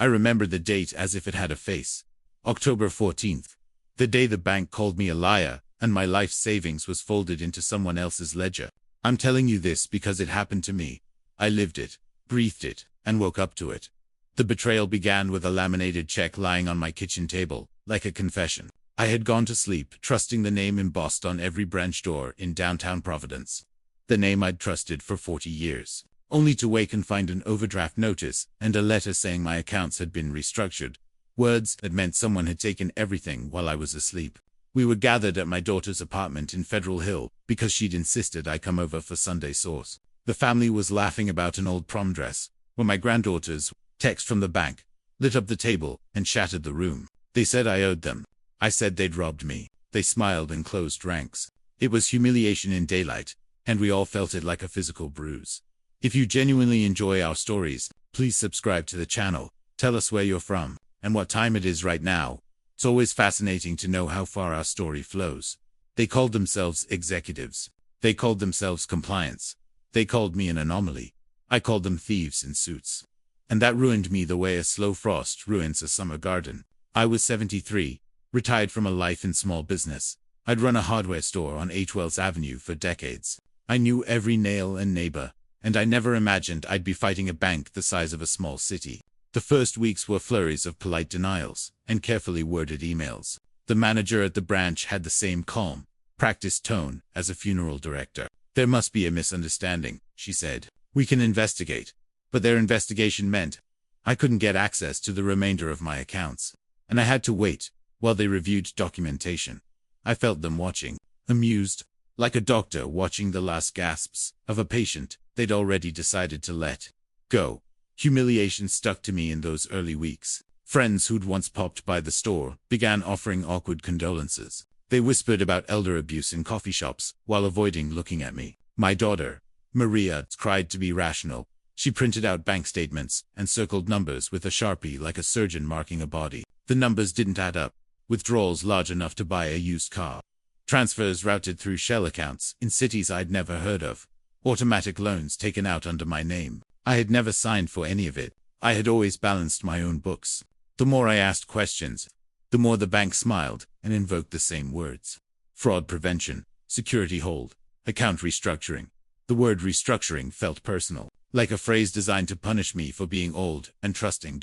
I remember the date as if it had a face. October 14th. The day the bank called me a liar, and my life savings was folded into someone else's ledger. I'm telling you this because it happened to me. I lived it, breathed it, and woke up to it. The betrayal began with a laminated check lying on my kitchen table, like a confession. I had gone to sleep, trusting the name embossed on every branch door in downtown Providence. The name I'd trusted for 40 years. Only to wake and find an overdraft notice and a letter saying my accounts had been restructured. Words that meant someone had taken everything while I was asleep. We were gathered at my daughter's apartment in Federal Hill because she'd insisted I come over for Sunday sauce. The family was laughing about an old prom dress, when my granddaughters, text from the bank, lit up the table and shattered the room. They said I owed them. I said they'd robbed me. They smiled and closed ranks. It was humiliation in daylight, and we all felt it like a physical bruise. If you genuinely enjoy our stories, please subscribe to the channel, tell us where you're from, and what time it is right now. It's always fascinating to know how far our story flows. They called themselves executives. They called themselves compliance. They called me an anomaly. I called them thieves in suits. And that ruined me the way a slow frost ruins a summer garden. I was 73, retired from a life in small business. I'd run a hardware store on H. Wells Avenue for decades. I knew every nail and neighbor, and I never imagined I'd be fighting a bank the size of a small city. The first weeks were flurries of polite denials and carefully worded emails. The manager at the branch had the same calm, practiced tone as a funeral director. There must be a misunderstanding, she said. We can investigate. But their investigation meant I couldn't get access to the remainder of my accounts, and I had to wait while they reviewed documentation. I felt them watching, amused, like a doctor watching the last gasps of a patient they'd already decided to let go. Humiliation stuck to me in those early weeks. Friends who'd once popped by the store began offering awkward condolences. They whispered about elder abuse in coffee shops while avoiding looking at me. My daughter, Maria, tried to be rational. She printed out bank statements and circled numbers with a Sharpie like a surgeon marking a body. The numbers didn't add up. Withdrawals large enough to buy a used car. Transfers routed through shell accounts in cities I'd never heard of. Automatic loans taken out under my name. I had never signed for any of it. I had always balanced my own books. The more I asked questions, the more the bank smiled and invoked the same words. Fraud prevention, security hold, account restructuring. The word restructuring felt personal, like a phrase designed to punish me for being old and trusting.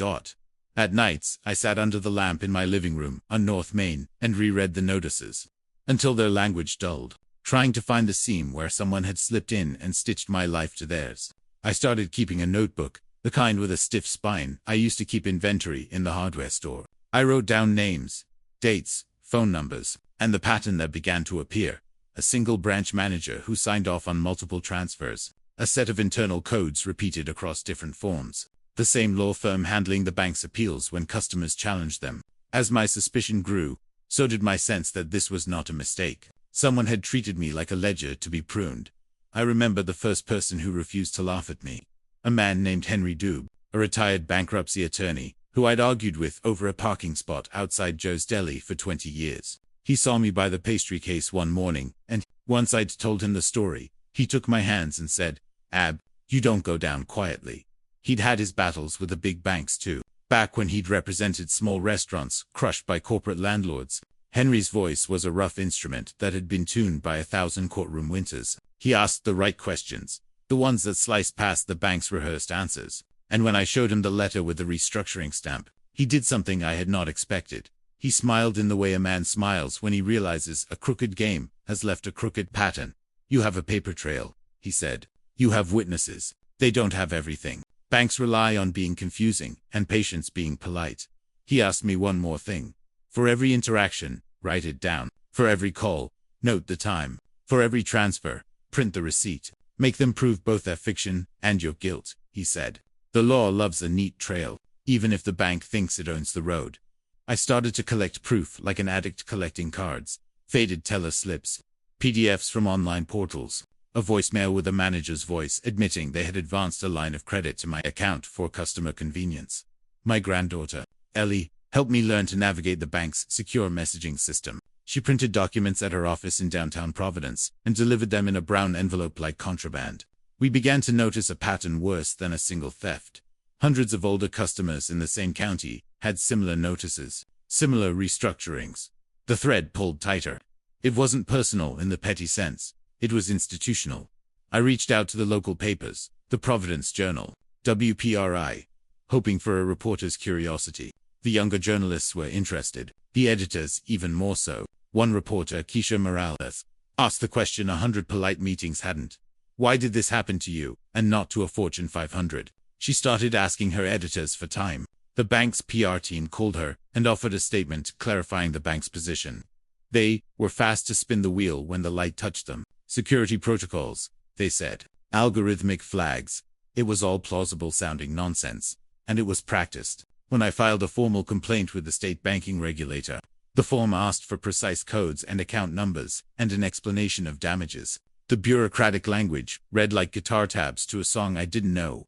At nights, I sat under the lamp in my living room on North Main and reread the notices, until their language dulled, trying to find the seam where someone had slipped in and stitched my life to theirs. I started keeping a notebook, the kind with a stiff spine I used to keep inventory in the hardware store. I wrote down names, dates, phone numbers, and the pattern that began to appear. A single branch manager who signed off on multiple transfers. A set of internal codes repeated across different forms. The same law firm handling the bank's appeals when customers challenged them. As my suspicion grew, so did my sense that this was not a mistake. Someone had treated me like a ledger to be pruned. I remember the first person who refused to laugh at me. A man named Henry Dube, a retired bankruptcy attorney, who I'd argued with over a parking spot outside Joe's Deli for 20 years. He saw me by the pastry case one morning, and once I'd told him the story, he took my hands and said, "Ab, you don't go down quietly." He'd had his battles with the big banks too. Back when he'd represented small restaurants crushed by corporate landlords, Henry's voice was a rough instrument that had been tuned by 1,000 courtroom winters. He asked the right questions, the ones that sliced past the bank's rehearsed answers. And when I showed him the letter with the restructuring stamp, he did something I had not expected. He smiled in the way a man smiles when he realizes a crooked game has left a crooked pattern. "You have a paper trail," he said. "You have witnesses. They don't have everything. Banks rely on being confusing and patients being polite." He asked me one more thing. "For every interaction, write it down. For every call, note the time. For every transfer, print the receipt. Make them prove both their fiction and your guilt," he said. The law loves a neat trail, even if the bank thinks it owns the road. I started to collect proof like an addict collecting cards, faded teller slips, PDFs from online portals, a voicemail with a manager's voice admitting they had advanced a line of credit to my account for customer convenience. My granddaughter, Ellie, helped me learn to navigate the bank's secure messaging system. She printed documents at her office in downtown Providence and delivered them in a brown envelope like contraband. We began to notice a pattern worse than a single theft. Hundreds of older customers in the same county had similar notices, similar restructurings. The thread pulled tighter. It wasn't personal in the petty sense. It was institutional. I reached out to the local papers, the Providence Journal, WPRI, hoping for a reporter's curiosity. The younger journalists were interested, the editors even more so. One reporter, Keisha Morales, asked the question 100 polite meetings hadn't. Why did this happen to you, and not to a Fortune 500? She started asking her editors for time. The bank's PR team called her and offered a statement clarifying the bank's position. They were fast to spin the wheel when the light touched them. Security protocols, they said. Algorithmic flags. It was all plausible-sounding nonsense. And it was practiced. When I filed a formal complaint with the state banking regulator, the form asked for precise codes and account numbers, and an explanation of damages. The bureaucratic language read like guitar tabs to a song I didn't know.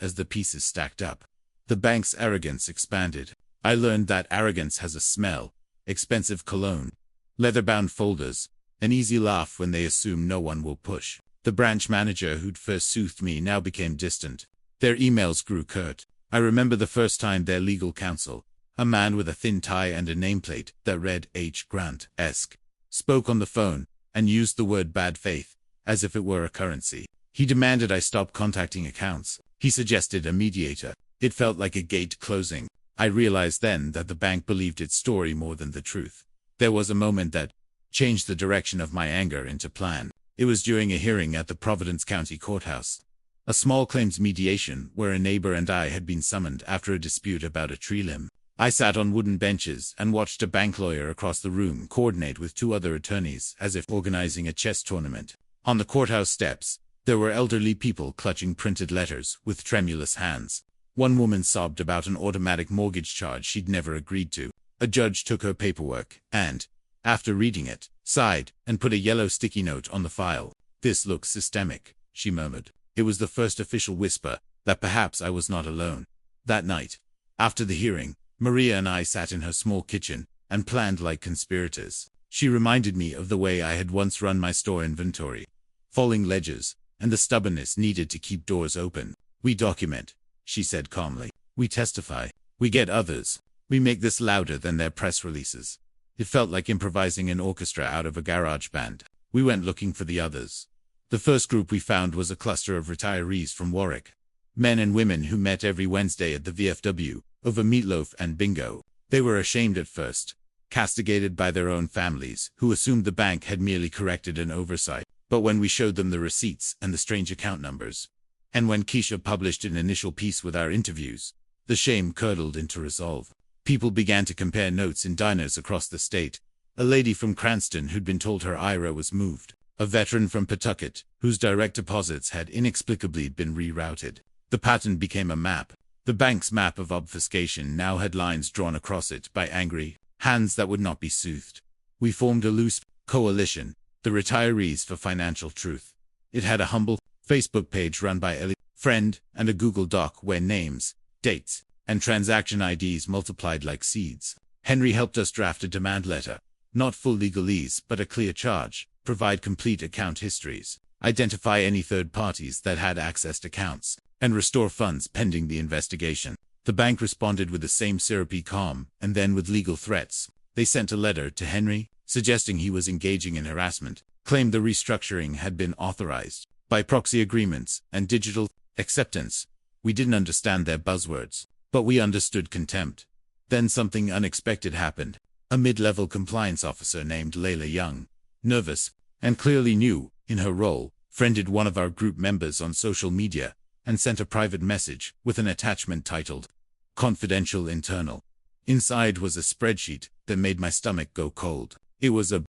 As the pieces stacked up. The bank's arrogance expanded. I learned that arrogance has a smell. Expensive cologne. Leather-bound folders. An easy laugh when they assume no one will push. The branch manager who'd first soothed me now became distant. Their emails grew curt. I remember the first time their legal counsel, a man with a thin tie and a nameplate that read H. Grant-esque, spoke on the phone and used the word bad faith as if it were a currency. He demanded I stop contacting accounts. He suggested a mediator. It felt like a gate closing. I realized then that the bank believed its story more than the truth. There was a moment that changed the direction of my anger into plan. It was during a hearing at the Providence County Courthouse. A small claims mediation where a neighbor and I had been summoned after a dispute about a tree limb. I sat on wooden benches and watched a bank lawyer across the room coordinate with two other attorneys as if organizing a chess tournament. On the courthouse steps, there were elderly people clutching printed letters with tremulous hands. One woman sobbed about an automatic mortgage charge she'd never agreed to. A judge took her paperwork and, after reading it, sighed and put a yellow sticky note on the file. "This looks systemic," she murmured. It was the first official whisper that perhaps I was not alone. That night, after the hearing, Maria and I sat in her small kitchen and planned like conspirators. She reminded me of the way I had once run my store inventory. Falling ledgers, and the stubbornness needed to keep doors open. "We document," she said calmly. "We testify. We get others. We make this louder than their press releases." It felt like improvising an orchestra out of a garage band. We went looking for the others. The first group we found was a cluster of retirees from Warwick. Men and women who met every Wednesday at the VFW, over meatloaf and bingo. They were ashamed at first, castigated by their own families, who assumed the bank had merely corrected an oversight. But when we showed them the receipts and the strange account numbers, and when Keisha published an initial piece with our interviews, the shame curdled into resolve. People began to compare notes in diners across the state. A lady from Cranston who'd been told her IRA was moved. A veteran from Pawtucket, whose direct deposits had inexplicably been rerouted. The pattern became a map. The bank's map of obfuscation now had lines drawn across it by angry hands that would not be soothed. We formed a loose coalition, the Retirees for Financial Truth. It had a humble Facebook page run by a friend and a Google Doc where names, dates, and transaction IDs multiplied like seeds. Henry helped us draft a demand letter. Not full legalese, but a clear charge. Provide complete account histories. Identify any third parties that had accessed accounts. And restore funds pending the investigation. The bank responded with the same syrupy calm, and then with legal threats. They sent a letter to Henry, suggesting he was engaging in harassment, claimed the restructuring had been authorized by proxy agreements and digital acceptance. We didn't understand their buzzwords, but we understood contempt. Then something unexpected happened. A mid-level compliance officer named Layla Young, nervous and clearly new in her role, friended one of our group members on social media and sent a private message with an attachment titled Confidential Internal. Inside was a spreadsheet that made my stomach go cold. It was a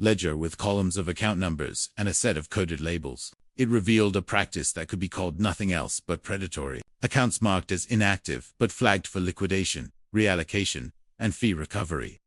ledger with columns of account numbers and a set of coded labels. It revealed a practice that could be called nothing else but predatory. Accounts marked as inactive but flagged for liquidation, reallocation, and fee recovery.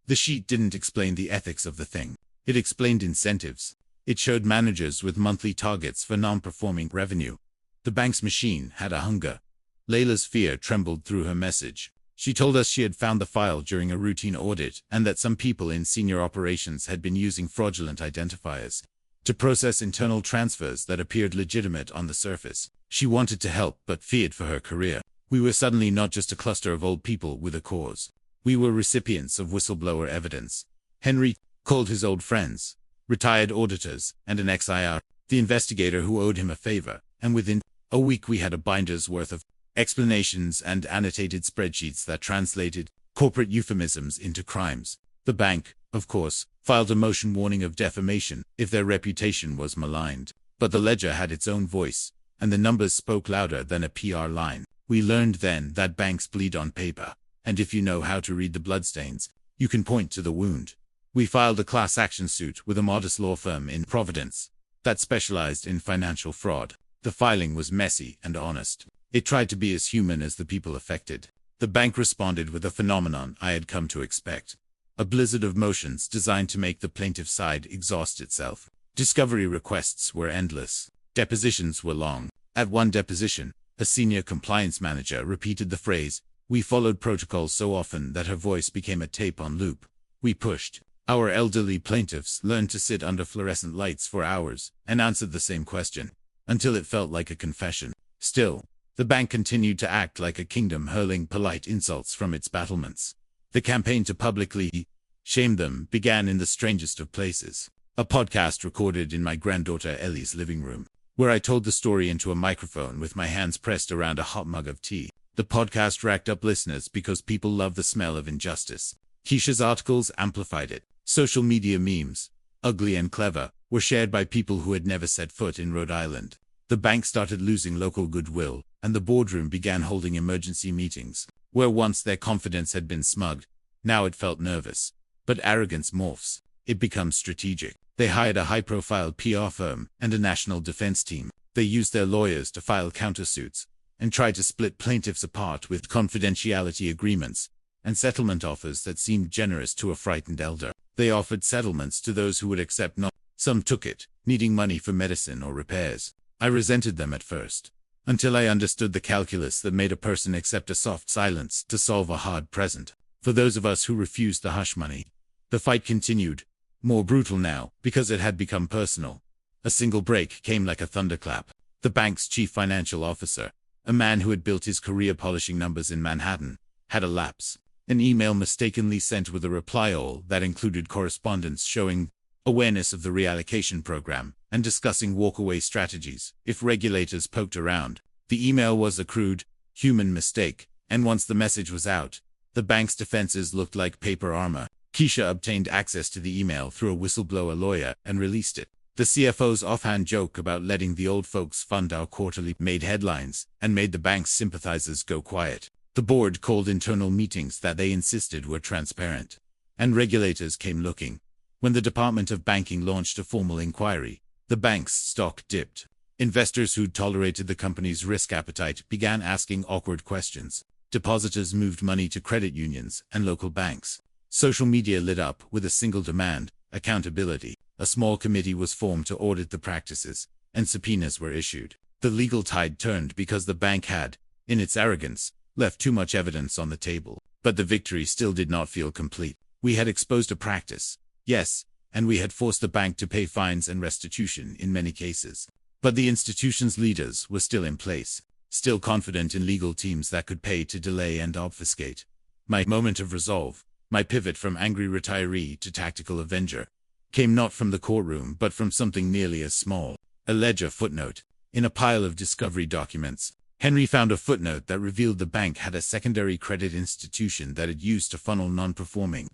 The sheet didn't explain the ethics of the thing. It explained incentives. It showed managers with monthly targets for non-performing revenue. The bank's machine had a hunger. Layla's fear trembled through her message. She told us she had found the file during a routine audit and that some people in senior operations had been using fraudulent identifiers to process internal transfers that appeared legitimate on the surface. She wanted to help but feared for her career. We were suddenly not just a cluster of old people with a cause. We were recipients of whistleblower evidence. Henry called his old friends, retired auditors, and an ex-IR, the investigator who owed him a favor, and within a week we had a binder's worth of explanations and annotated spreadsheets that translated corporate euphemisms into crimes. The bank, of course, filed a motion warning of defamation if their reputation was maligned. But the ledger had its own voice, and the numbers spoke louder than a PR line. We learned then that banks bleed on paper, and if you know how to read the bloodstains, you can point to the wound. We filed a class action suit with a modest law firm in Providence that specialized in financial fraud. The filing was messy and honest. It tried to be as human as the people affected. The bank responded with a phenomenon I had come to expect. A blizzard of motions designed to make the plaintiff's side exhaust itself. Discovery requests were endless. Depositions were long. At one deposition, a senior compliance manager repeated the phrase, "We followed protocols," so often that her voice became a tape on loop. We pushed. Our elderly plaintiffs learned to sit under fluorescent lights for hours and answered the same question, until it felt like a confession. Still, the bank continued to act like a kingdom, hurling polite insults from its battlements. The campaign to publicly shame them began in the strangest of places. A podcast recorded in my granddaughter Ellie's living room, where I told the story into a microphone with my hands pressed around a hot mug of tea. The podcast racked up listeners because people love the smell of injustice. Keisha's articles amplified it. Social media memes, ugly and clever, were shared by people who had never set foot in Rhode Island. The bank started losing local goodwill, and the boardroom began holding emergency meetings. Where once their confidence had been smug, now it felt nervous. But arrogance morphs. It becomes strategic. They hired a high-profile PR firm and a national defense team. They used their lawyers to file countersuits and tried to split plaintiffs apart with confidentiality agreements and settlement offers that seemed generous to a frightened elder. They offered settlements to those who would accept not. Some took it, needing money for medicine or repairs. I resented them at first, until I understood the calculus that made a person accept a soft silence to solve a hard present. For those of us who refused the hush money, the fight continued, more brutal now, because it had become personal. A single break came like a thunderclap. The bank's chief financial officer, a man who had built his career polishing numbers in Manhattan, had a lapse. An email mistakenly sent with a reply all that included correspondence showing awareness of the reallocation program and discussing walkaway strategies if regulators poked around. The email was a crude, human mistake, and once the message was out, the bank's defenses looked like paper armor. Keisha obtained access to the email through a whistleblower lawyer and released it. The CFO's offhand joke about letting the old folks fund our quarterly made headlines and made the bank's sympathizers go quiet. The board called internal meetings that they insisted were transparent, and regulators came looking. When the Department of Banking launched a formal inquiry, the bank's stock dipped. Investors who'd tolerated the company's risk appetite began asking awkward questions. Depositors moved money to credit unions and local banks. Social media lit up with a single demand: accountability. A small committee was formed to audit the practices, and subpoenas were issued. The legal tide turned because the bank had, in its arrogance, left too much evidence on the table. But the victory still did not feel complete. We had exposed a practice, yes, and we had forced the bank to pay fines and restitution in many cases. But the institution's leaders were still in place, still confident in legal teams that could pay to delay and obfuscate. My moment of resolve, my pivot from angry retiree to tactical avenger, came not from the courtroom but from something nearly as small: a ledger footnote. In a pile of discovery documents, Henry found a footnote that revealed the bank had a secondary credit institution that it used to funnel non-performing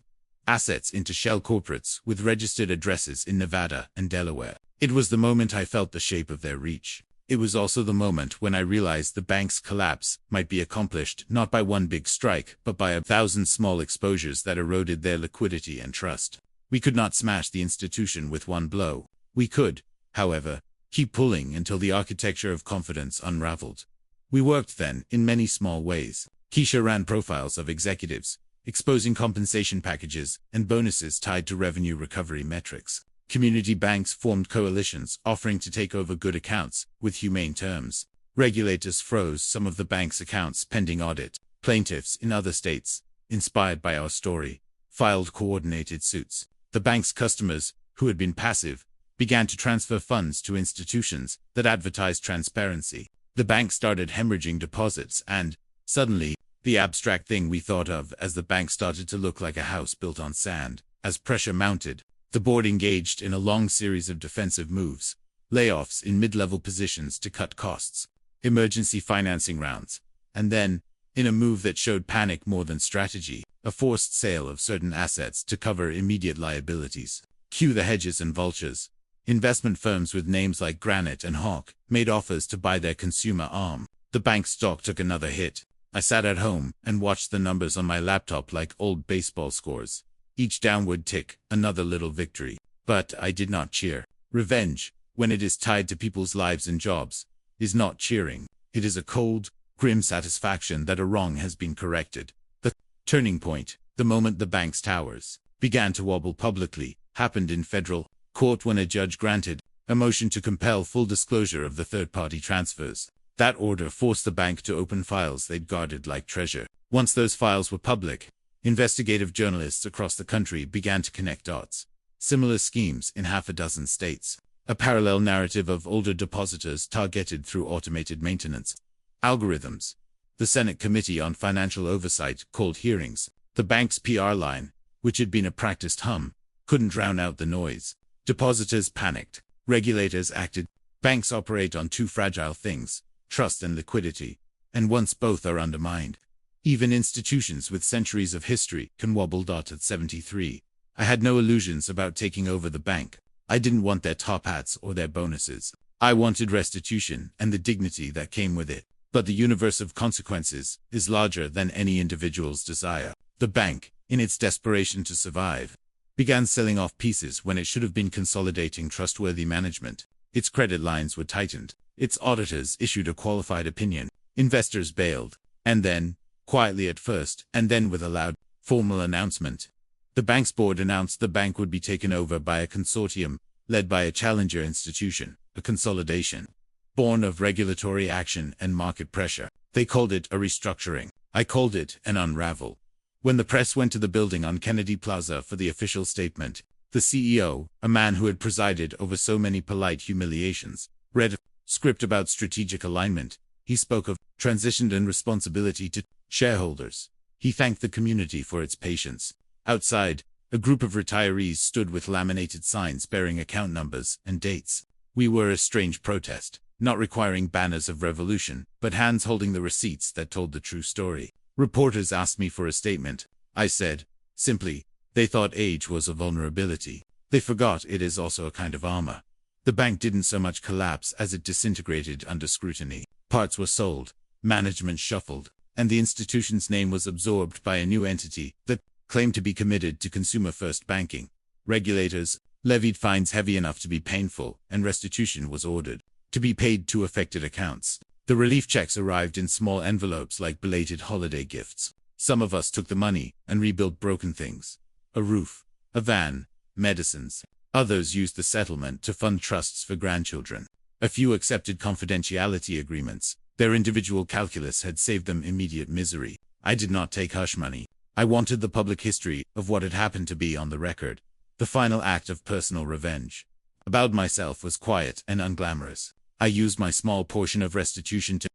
assets into shell corporates with registered addresses in Nevada and Delaware. It was the moment I felt the shape of their reach. It was also the moment when I realized the bank's collapse might be accomplished not by one big strike, but by 1,000 small exposures that eroded their liquidity and trust. We could not smash the institution with one blow. We could, however, keep pulling until the architecture of confidence unraveled. We worked then, in many small ways. Keisha ran profiles of executives, exposing compensation packages and bonuses tied to revenue recovery metrics. Community banks formed coalitions offering to take over good accounts with humane terms. Regulators froze some of the bank's accounts pending audit. Plaintiffs in other states, inspired by our story, filed coordinated suits. The bank's customers, who had been passive, began to transfer funds to institutions that advertised transparency. The bank started hemorrhaging deposits and, suddenly, the abstract thing we thought of as the bank started to look like a house built on sand. As pressure mounted, the board engaged in a long series of defensive moves, layoffs in mid-level positions to cut costs, emergency financing rounds, and then, in a move that showed panic more than strategy, a forced sale of certain assets to cover immediate liabilities. Cue the hedges and vultures. Investment firms with names like Granite and Hawk made offers to buy their consumer arm. The bank's stock took another hit. I sat at home and watched the numbers on my laptop like old baseball scores. Each downward tick, another little victory. But I did not cheer. Revenge, when it is tied to people's lives and jobs, is not cheering. It is a cold, grim satisfaction that a wrong has been corrected. The turning point, the moment the bank's towers began to wobble publicly, happened in federal court when a judge granted a motion to compel full disclosure of the third-party transfers. That order forced the bank to open files they'd guarded like treasure. Once those files were public, investigative journalists across the country began to connect dots. Similar schemes in half a dozen states. A parallel narrative of older depositors targeted through automated maintenance algorithms. The Senate Committee on Financial Oversight called hearings. The bank's PR line, which had been a practiced hum, couldn't drown out the noise. Depositors panicked. Regulators acted. Banks operate on two fragile things, trust and liquidity, and once both are undermined, even institutions with centuries of history can wobble. At 73, I had no illusions about taking over the bank. I didn't want their top hats or their bonuses. I wanted restitution and the dignity that came with it. But the universe of consequences is larger than any individual's desire. The bank, in its desperation to survive, began selling off pieces when it should have been consolidating trustworthy management. Its credit lines were tightened. Its auditors issued a qualified opinion. Investors bailed. And then, quietly at first, and then with a loud, formal announcement, the bank's board announced the bank would be taken over by a consortium, led by a challenger institution, a consolidation, born of regulatory action and market pressure. They called it a restructuring. I called it an unravel. When the press went to the building on Kennedy Plaza for the official statement, the CEO, a man who had presided over so many polite humiliations, read a script about strategic alignment. He spoke of transition and responsibility to shareholders. He thanked the community for its patience. Outside, a group of retirees stood with laminated signs bearing account numbers and dates. We were a strange protest, not requiring banners of revolution, but hands holding the receipts that told the true story. Reporters asked me for a statement. I said, simply, they thought age was a vulnerability. They forgot it is also a kind of armor. The bank didn't so much collapse as it disintegrated under scrutiny. Parts were sold, management shuffled, and the institution's name was absorbed by a new entity that claimed to be committed to consumer-first banking. Regulators levied fines heavy enough to be painful, and restitution was ordered to be paid to affected accounts. The relief checks arrived in small envelopes like belated holiday gifts. Some of us took the money and rebuilt broken things. A roof, a van, medicines. Others used the settlement to fund trusts for grandchildren. A few accepted confidentiality agreements. Their individual calculus had saved them immediate misery. I did not take hush money. I wanted the public history of what had happened to be on the record. The final act of personal revenge. About myself was quiet and unglamorous. I used my small portion of restitution to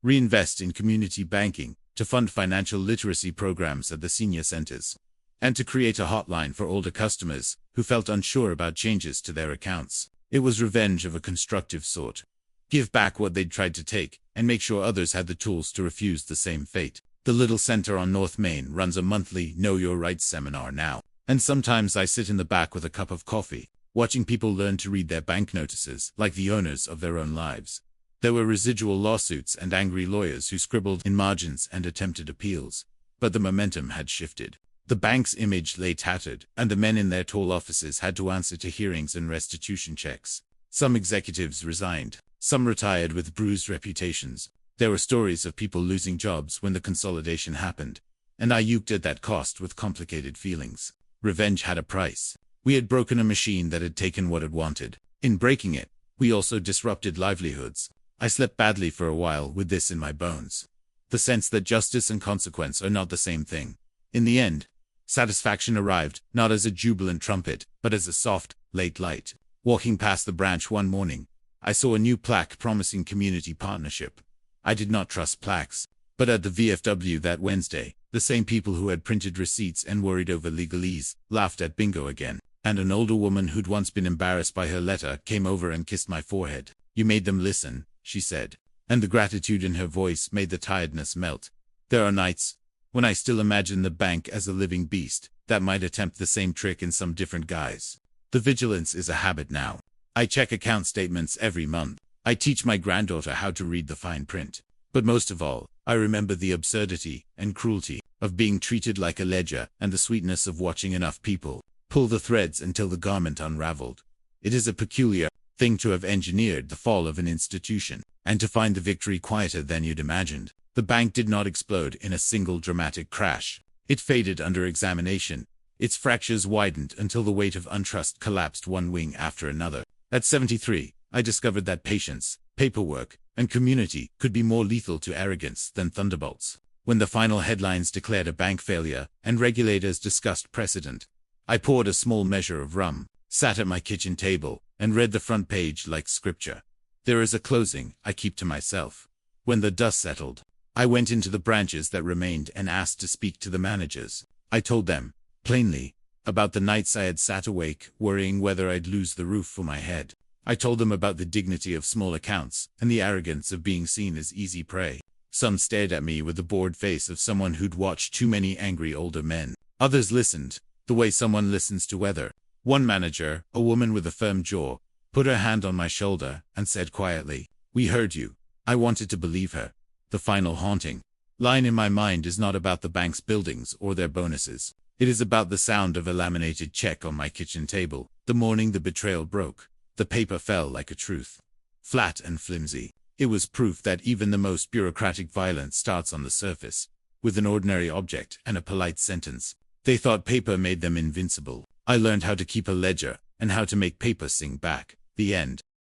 reinvest in community banking, to fund financial literacy programs at the senior centers, and to create a hotline for older customers who felt unsure about changes to their accounts. It was revenge of a constructive sort. Give back what they'd tried to take, and make sure others had the tools to refuse the same fate. The little center on North Main runs a monthly Know Your Rights seminar now, and sometimes I sit in the back with a cup of coffee, watching people learn to read their bank notices like the owners of their own lives. There were residual lawsuits and angry lawyers who scribbled in margins and attempted appeals, but the momentum had shifted. The bank's image lay tattered, and the men in their tall offices had to answer to hearings and restitution checks. Some executives resigned, some retired with bruised reputations. There were stories of people losing jobs when the consolidation happened, and I uked at that cost with complicated feelings. Revenge had a price. We had broken a machine that had taken what it wanted. In breaking it, we also disrupted livelihoods. I slept badly for a while with this in my bones. The sense that justice and consequence are not the same thing. In the end, satisfaction arrived, not as a jubilant trumpet, but as a soft, late light. Walking past the branch one morning, I saw a new plaque promising community partnership. I did not trust plaques. But at the VFW that Wednesday, the same people who had printed receipts and worried over legalese laughed at bingo again. And an older woman who'd once been embarrassed by her letter came over and kissed my forehead. "You made them listen," she said. And the gratitude in her voice made the tiredness melt. There are nights when I still imagine the bank as a living beast that might attempt the same trick in some different guise. The vigilance is a habit now. I check account statements every month. I teach my granddaughter how to read the fine print. But most of all, I remember the absurdity and cruelty of being treated like a ledger and the sweetness of watching enough people pull the threads until the garment unraveled. It is a peculiar thing to have engineered the fall of an institution and to find the victory quieter than you'd imagined. The bank did not explode in a single dramatic crash. It faded under examination. Its fractures widened until the weight of untrust collapsed one wing after another. At 73, I discovered that patience, paperwork, and community could be more lethal to arrogance than thunderbolts. When the final headlines declared a bank failure and regulators discussed precedent, I poured a small measure of rum, sat at my kitchen table, and read the front page like scripture. There is a closing I keep to myself. When the dust settled, I went into the branches that remained and asked to speak to the managers. I told them, plainly, about the nights I had sat awake, worrying whether I'd lose the roof for my head. I told them about the dignity of small accounts and the arrogance of being seen as easy prey. Some stared at me with the bored face of someone who'd watched too many angry older men. Others listened, the way someone listens to weather. One manager, a woman with a firm jaw, put her hand on my shoulder and said quietly, "We heard you." I wanted to believe her. The final haunting line in my mind is not about the bank's buildings or their bonuses. It is about the sound of a laminated check on my kitchen table. The morning the betrayal broke, the paper fell like a truth. Flat and flimsy. It was proof that even the most bureaucratic violence starts on the surface, with an ordinary object and a polite sentence. They thought paper made them invincible. I learned how to keep a ledger and how to make paper sing back. The end.